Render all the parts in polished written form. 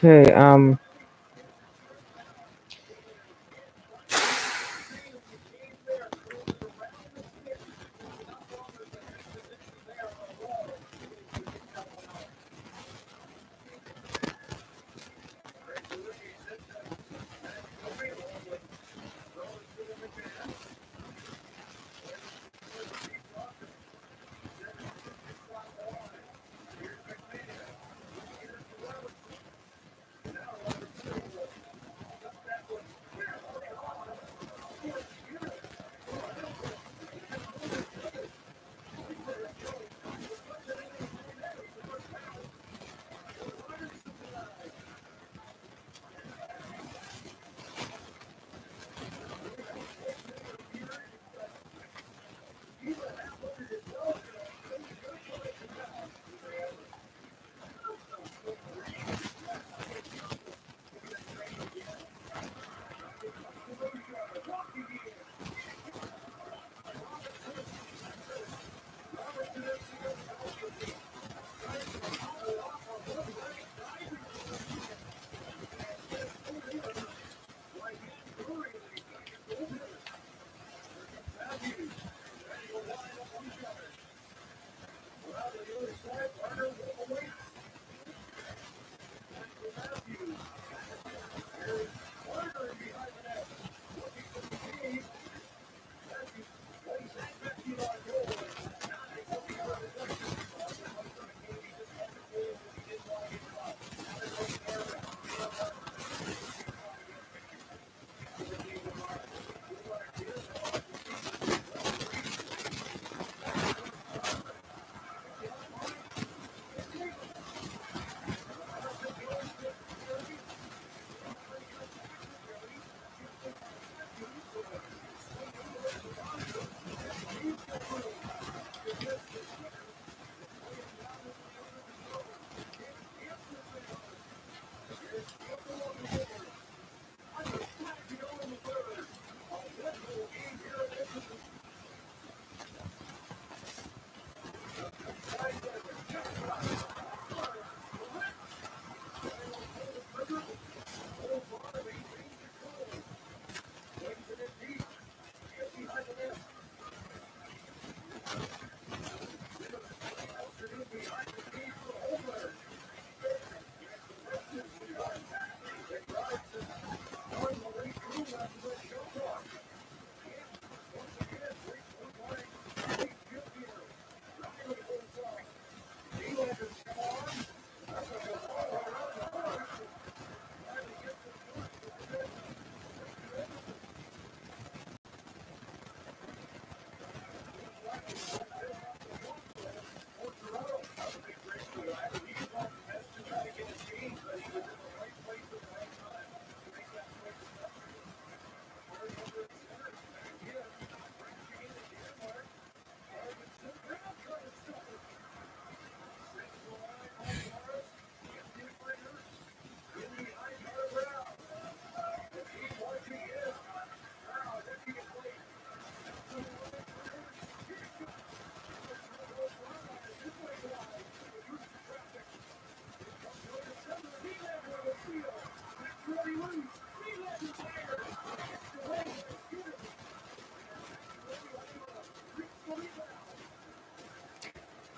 Okay,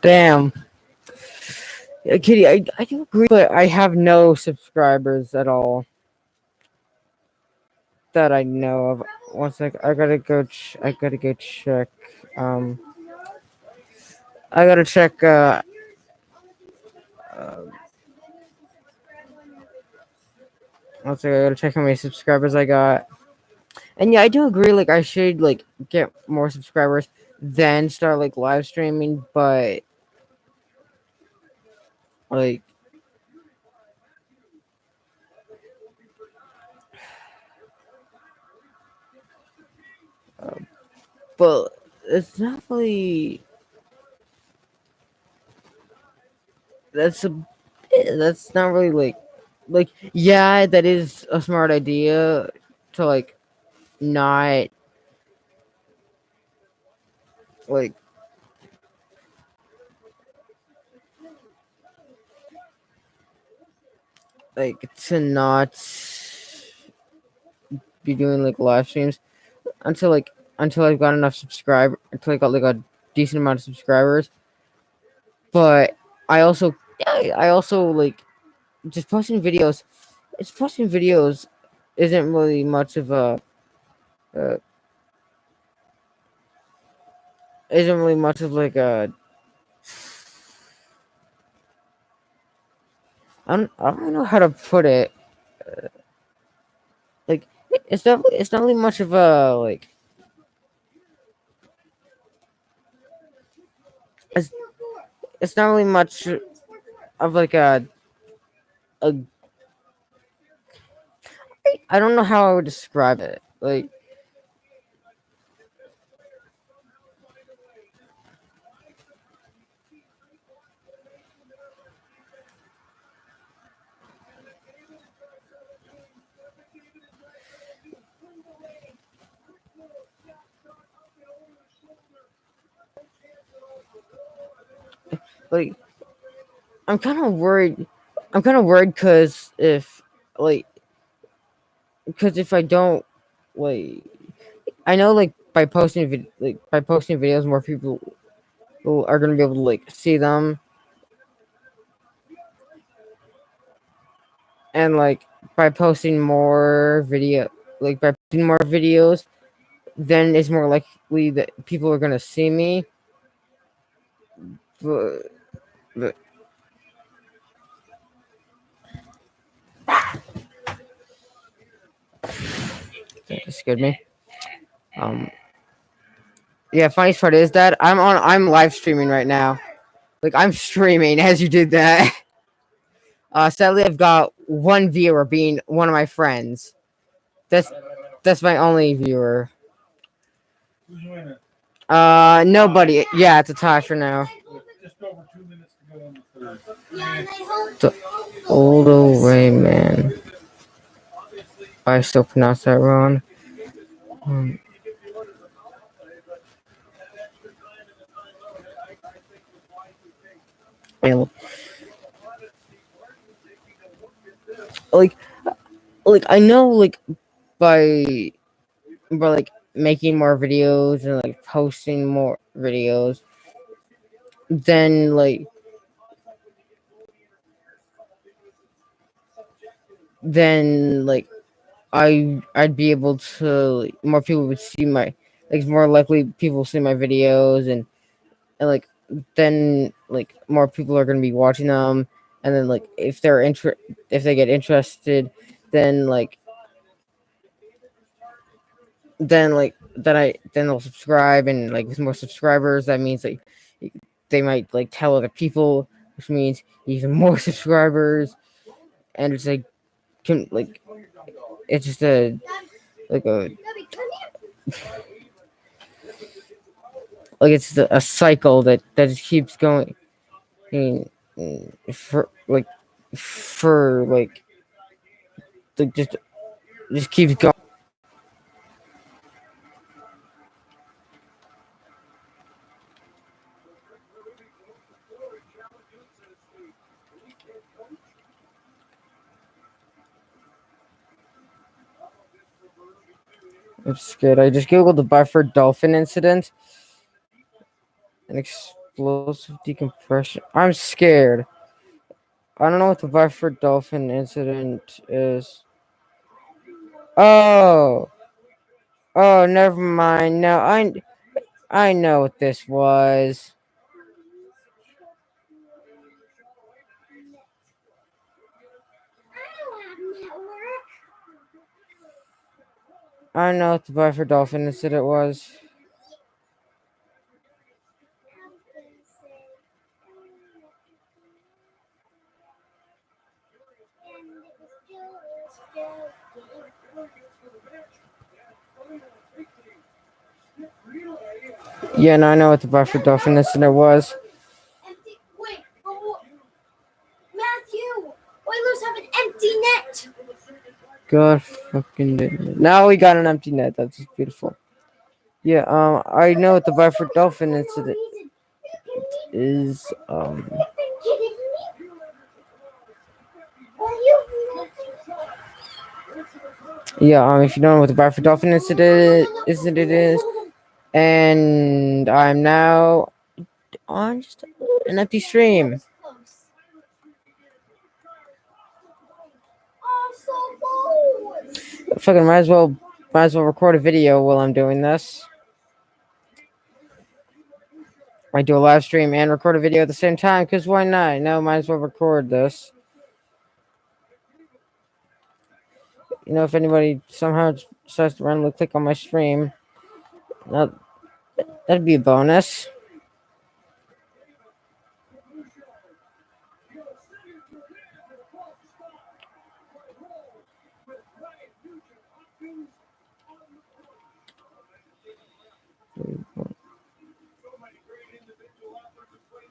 damn. Kitty, I do agree, but I have no subscribers at all that I know of. One sec, I gotta go. I gotta go check. Um, I gotta check. Uh, one sec, I gotta check how many subscribers I got. And yeah, I do agree. Like, I should like get more subscribers, then start like live streaming. But like, uh, but it's not really. That's a. That's not really like. Yeah, that is a smart idea to like not like like to not be doing like live streams until like until I've got enough subscribe until I got like a decent amount of subscribers. But I also like just posting videos. It's posting videos isn't really much of a uh, isn't really much of like a I don't know how to put it. Like it's not really much of a like it's it's not really much of like a I don't know how I would describe it. Like I'm kind of worried. I'm kind of worried like because if I don't like I know like by posting videos more people who are gonna be able to like see them and like by posting more video by posting more videos then it's more likely that people are gonna see me but, but that just scared me. um yeah, funniest part is that I'm live streaming right now. Like I'm streaming as you did that. Sadly I've got one viewer being one of my friends. That's my only viewer. Nobody. Yeah, it's a tie for now. The old away man. I still pronounce that wrong. Um, and, like, I know, by like making more videos and like posting more videos, then like I'd be able to more people would see my like more likely people see my videos and like then like more people are gonna be watching them and then like if they get interested then then they'll subscribe and like with more subscribers that means like they might like tell other people which means even more subscribers and it's like can like it's just a like a it's a cycle that just keeps going. I mean, for just keeps going. I'm scared. I just googled the Buffer Dolphin incident. An explosive decompression. I'm scared. I don't know what the Buffer Dolphin incident is. Oh, never mind. No, I know what this was. I know what the Buffer Dolphin incident was. Yeah, no, I know what the Buffer Dolphin incident was. Matthew, Oilers have an empty net. God fucking did it. Now we got an empty net. That's just beautiful. Yeah, I know what the Buffer Dolphin incident is. Yeah, if you don't know what the Bradford Dolphin incident is, and I'm now on just an empty stream. Fucking might as well record a video while I'm doing this. I do a live stream and record a video at the same time, because why not? No, might as well record this. You know, if anybody somehow decides to randomly click on my stream, that'd be a bonus.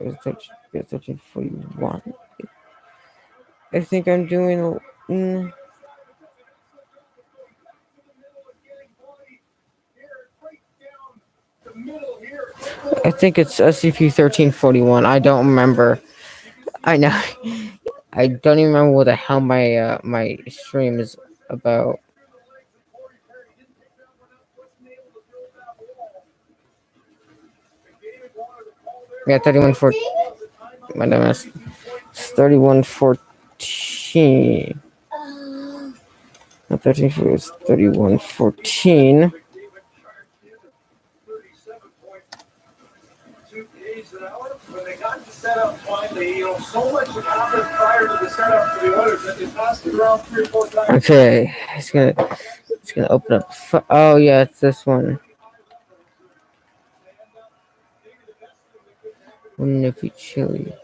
It's 1341. I think I'm doing. I think it's SCP 1341. I don't remember. I know. I don't even remember what the hell my stream is about. Yeah, 3114. My dumbass. It's 3114. Not 13, it's 3114. When they got the setup finally, so much happened prior to the setup for the others that they passed it around 3 or 4 times. Okay, it's gonna open up. Oh yeah, it's this one. Nippy chili.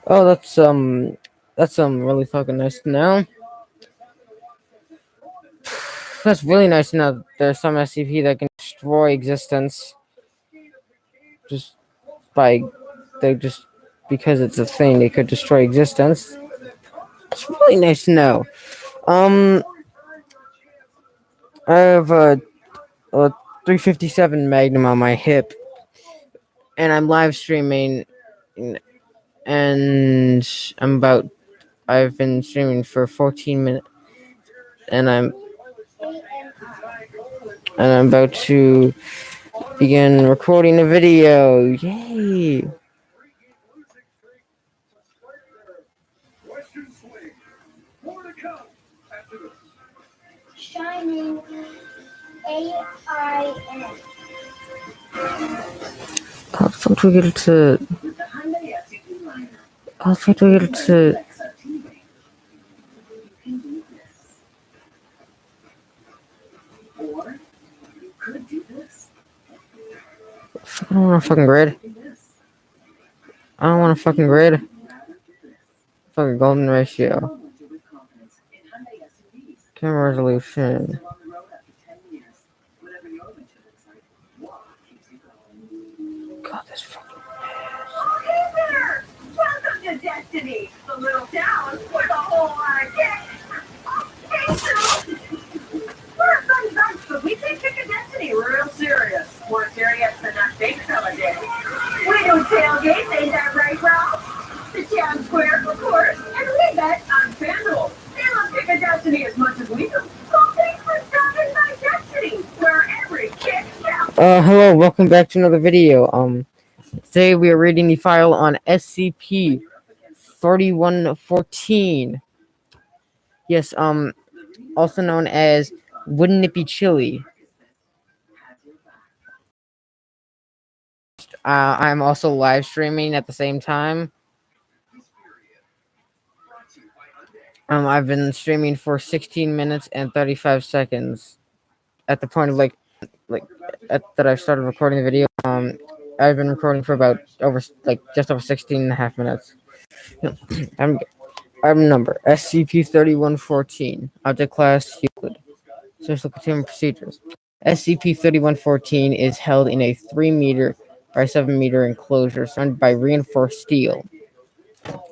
Oh, that's really fucking nice to know. That's really nice to know that there's some SCP that can destroy existence just by just because it's a thing. They could destroy existence. It's really nice to know. I have a 357 Magnum on my hip, and I'm live streaming, and I've been streaming for 14 minutes, and I'm about to begin recording a video. Yay! Shining AIN. How the fuck do we get it to? How the fuck do we get it to? I don't want a fucking grid. I don't want a fucking grid. Fucking golden ratio. Camera resolution. God, this fucking. Okay there! Welcome to Destiny, the little town with a whole lot of kids. Hello, welcome back to another video. Today we are reading the file on SCP 3114. Yes, also known as Wouldn't It Be Chilly? I'm also live streaming at the same time. I've been streaming for 16 minutes and 35 seconds. At the point of that I started recording the video, I've been recording for about just over 16 and a half minutes. Item number SCP-3114. Object class Euclid. Special containment procedures. SCP-3114 is held in a 3-meter by 7-meter enclosure surrounded by reinforced steel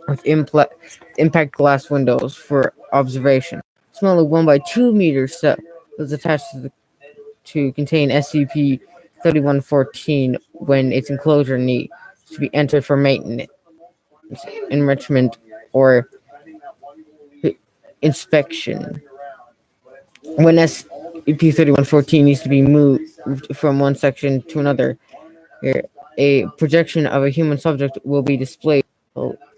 with impact glass windows for observation. Smaller 1 by 2-meter cell was attached to contain SCP-3114 when its enclosure needs to be entered for maintenance, enrichment, or inspection. When SCP-3114 needs to be moved from one section to another, a projection of a human subject will be displayed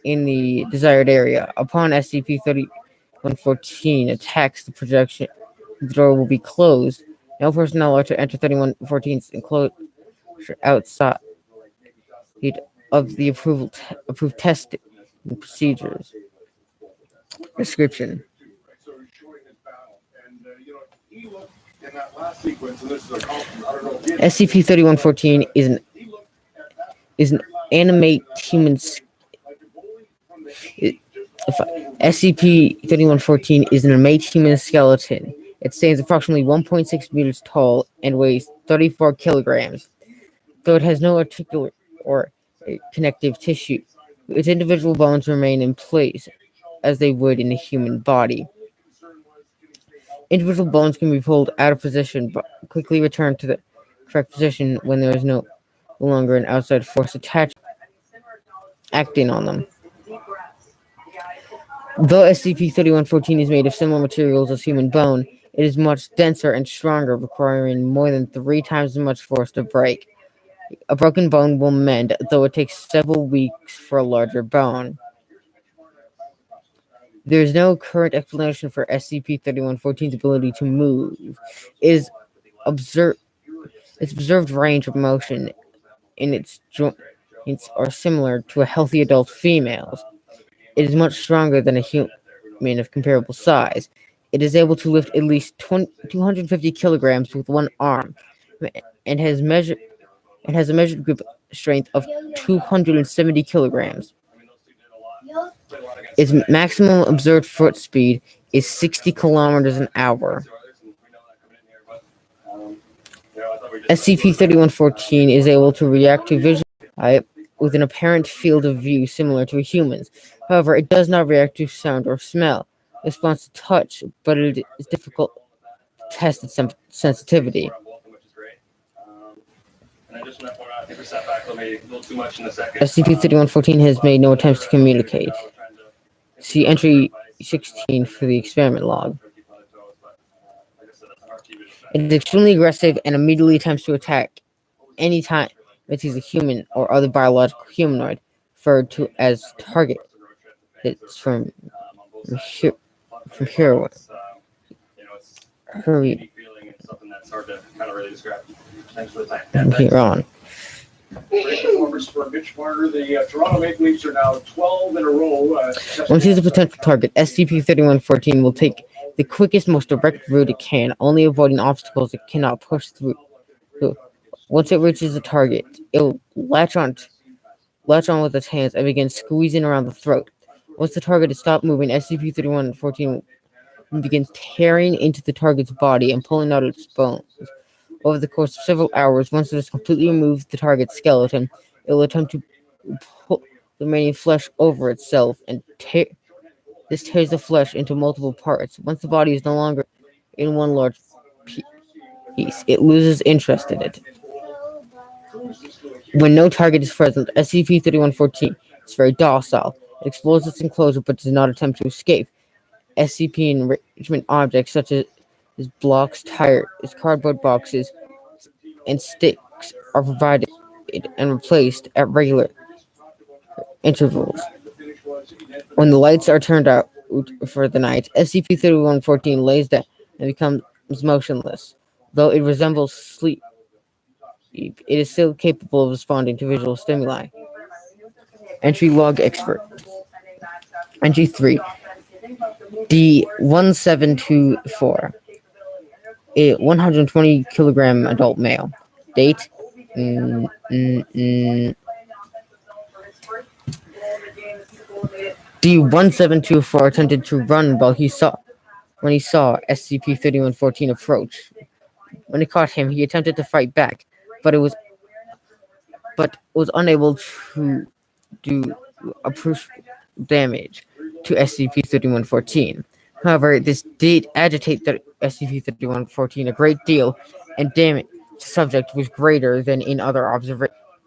in the desired area. Upon SCP-3114 attacks the projection, the door will be closed. No personnel are to enter 3114's enclosure outside of the approved testing procedures. Description. SCP-3114 is an animate human. SCP-3114 is an animate human skeleton. It stands approximately 1.6 meters tall and weighs 34 kilograms. Though it has no articular or connective tissue, its individual bones remain in place as they would in a human body. Individual bones can be pulled out of position but quickly returned to the correct position when there is no longer an outside force acting on them. Though SCP-3114 is made of similar materials as human bone, it is much denser and stronger, requiring more than 3 times as much force to break. A broken bone will mend, though it takes several weeks for a larger bone. There is no current explanation for SCP-3114's ability to move. Its observed range of motion in its joints are similar to a healthy adult female's. It is much stronger than a human of comparable size. It is able to lift at least 250 kilograms with one arm, and has a measured grip strength of 270 kilograms. Its maximum observed foot speed is 60 kilometers an hour. SCP-3114 is able to react to vision with an apparent field of view similar to a human's. However, it does not react to sound or smell. It responds to touch, but it is difficult to test its sensitivity. SCP-3114 has made no attempts to communicate. See entry 16 for the experiment log. It is extremely aggressive and immediately attempts to attack any time it sees a human or other biological humanoid, referred to as target. It's from heroin. Hurry. Here on. For Mitch Marner, the Toronto Maple Leafs are now 12 in a row. Once he's a potential target, SCP-3114 will take the quickest, most direct route it can, only avoiding obstacles it cannot push through. Once it reaches the target, it will latch on with its hands and begin squeezing around the throat. Once the target has stopped moving, SCP-3114 will begin tearing into the target's body and pulling out its bones. Over the course of several hours, once it has completely removed the target's skeleton, it will attempt to pull the remaining flesh over itself and this tears the flesh into multiple parts. Once the body is no longer in one large piece, it loses interest in it. When no target is present, SCP-3114 is very docile. It explores its enclosure but does not attempt to escape. SCP enrichment objects such as blocks, tires, cardboard boxes, and sticks are provided and replaced at regular intervals. When the lights are turned out for the night, SCP-3114 lays down and becomes motionless. Though it resembles sleep, it is still capable of responding to visual stimuli. Entry log expert. Entry 3. D1724. A 120 kilogram adult male. Date. D1724 attempted to run when he saw SCP-3114 approach. When it caught him, he attempted to fight back, but was unable to do appreciable damage to SCP-3114. However, this did agitate the SCP-3114 a great deal, and damage to subject was greater than in other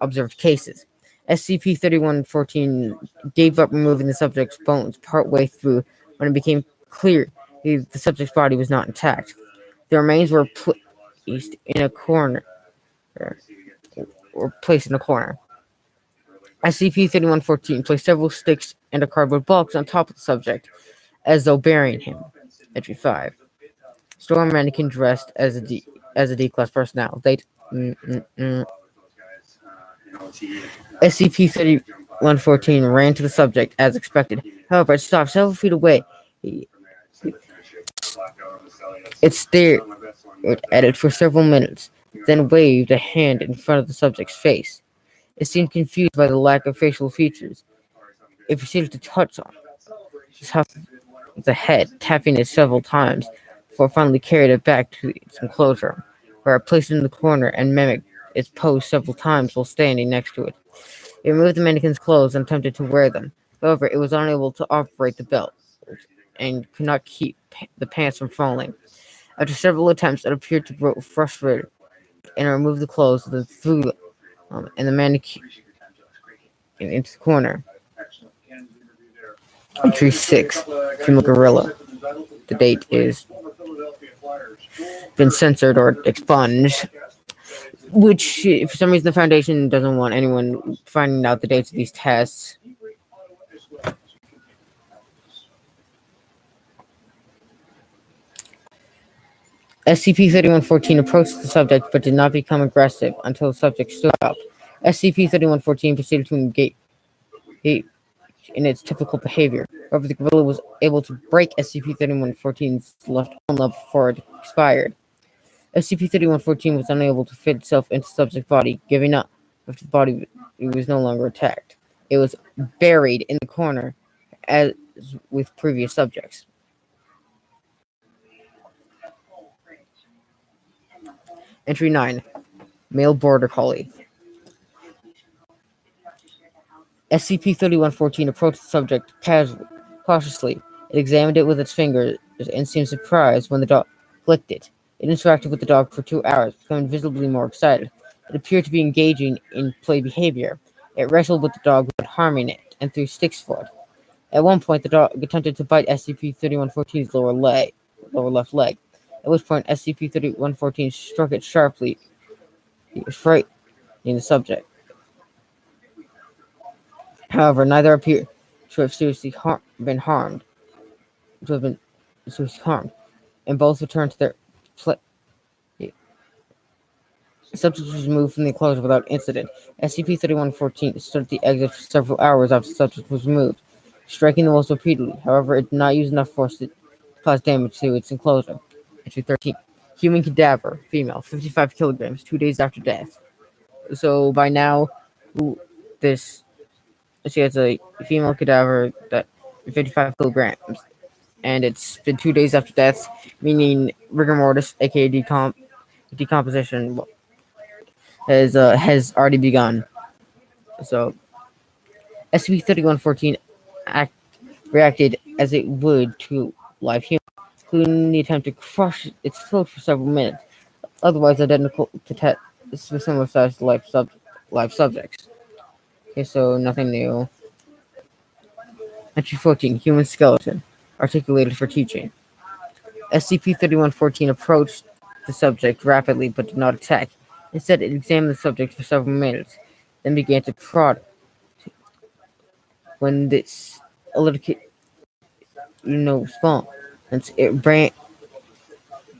observed cases. SCP-3114 gave up removing the subject's bones partway through when it became clear the subject's body was not intact. The remains were placed in a corner. SCP-3114 placed several sticks and a cardboard box on top of the subject, as though burying him. Entry 5. Store mannequin dressed as a D-class personnel. Date. SCP-3114 ran to the subject as expected. However, it stopped several feet away. It stared at it for several minutes, then waved a hand in front of the subject's face. It seemed confused by the lack of facial features. It proceeded to touch the head, tapping it several times, before finally carried it back to its enclosure, where it placed it in the corner and mimicked its pose several times while standing next to it. It removed the mannequin's clothes and attempted to wear them. However, it was unable to operate the belt and could not keep the pants from falling. After several attempts, it appeared to grow frustrated and removed the clothes, then threw and the mannequin into the corner. Entry 6. Female gorilla. The date is been censored or expunged, which for some reason the Foundation doesn't want anyone finding out the dates of these tests. SCP-3114 approached the subject but did not become aggressive until the subject stood up. SCP-3114 proceeded to engage in its typical behavior. However, the gorilla was able to break SCP-3114's left arm before it expired. SCP-3114 was unable to fit itself into the subject's body, giving up after the body was no longer attacked. It was buried in the corner, as with previous subjects. Entry 9. Male Border Collie. SCP-3114 approached the subject cautiously. It examined it with its fingers and seemed surprised when the dog licked it. It interacted with the dog for 2 hours, becoming visibly more excited. It appeared to be engaging in play behavior. It wrestled with the dog without harming it and threw sticks for it. At one point, the dog attempted to bite SCP-3114's lower left leg, at which point SCP-3114 struck it sharply, frightening the subject. However, neither appeared to have been harmed, and both returned to their place. The subject was removed from the enclosure without incident. SCP-3114 stood at the exit for several hours after the subject was removed, striking the walls repeatedly. However, it did not use enough force to cause damage to its enclosure. Entry 13. Human cadaver, female, 55 kilograms, 2 days after death. So by now, she has a female cadaver that 55 kilograms, and it's been 2 days after death, meaning rigor mortis, aka decomposition, has already begun. So SCP-3114 reacted as it would to live human, including the attempt to crush its throat for several minutes, otherwise identical to similar sized live subjects. Okay, so nothing new. Entry 14. Human skeleton. Articulated for teaching. SCP-3114 approached the subject rapidly but did not attack. Instead, it examined the subject for several minutes, then began to prod. When this electric, response, it ran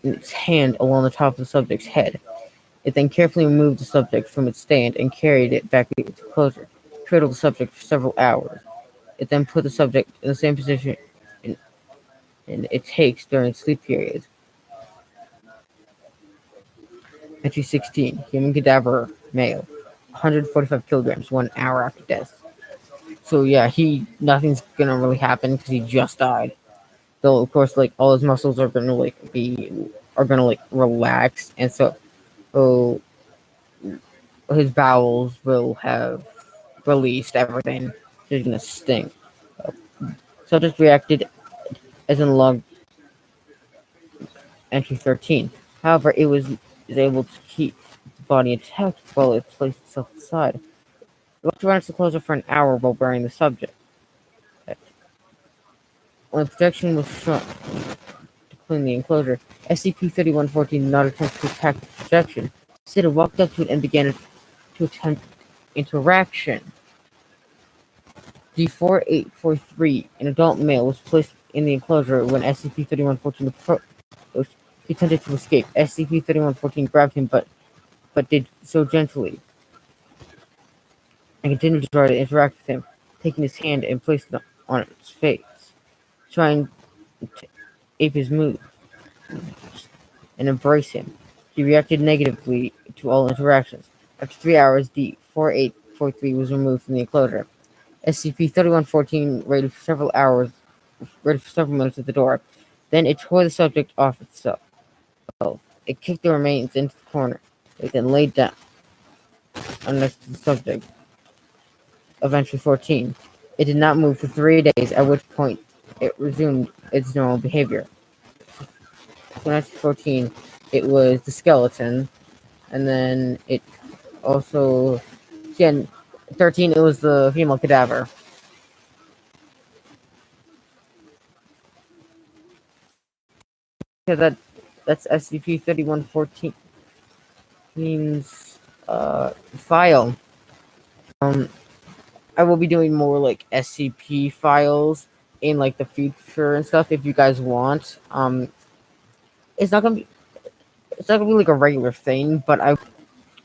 its hand along the top of the subject's head. It then carefully removed the subject from its stand and carried it back into the enclosure. Cradled the subject for several hours. It then put the subject in the same position it takes during sleep periods. Entry 16. Human cadaver, male. 145 kilograms, 1 hour after death. So yeah, nothing's gonna really happen because he just died. Though of course, like all his muscles are gonna relax, and so his bowels will have released everything. He's gonna stink. Subject reacted as in log entry 13. However, it was able to keep the body intact while it placed itself aside. It walked around its enclosure for an hour while burying the subject. When the protection was shrunk to clean the enclosure, SCP-3114 did not attempt to attack the projection. Instead, it walked up to it and began to attempt interaction. D4843, an adult male, was placed in the enclosure when SCP-3114 approached. He attempted to escape. SCP-3114 grabbed him, but did so gently, and continued to try to interact with him, taking his hand and placing it on its face, trying to ape his moves and embrace him. He reacted negatively to all interactions. After 3 hours, D4843 was removed from the enclosure. SCP-3114 waited for several minutes at the door. Then it tore the subject off itself. It kicked the remains into the corner. It then laid down next to the subject of entry 14. It did not move for 3 days, at which point it resumed its normal behavior. So in entry 14, it was the skeleton, and then it also, 13, it was the female cadaver. So that's SCP-3114's file. I will be doing more like SCP files in like the future and stuff if you guys want. It's not gonna be like a regular thing, but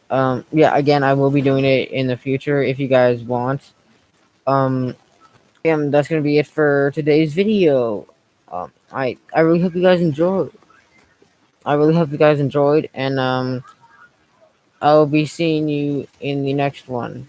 yeah, again, I will be doing it in the future if you guys want. That's gonna be it for today's video. I really hope you guys enjoyed. And I'll be seeing you in the next one.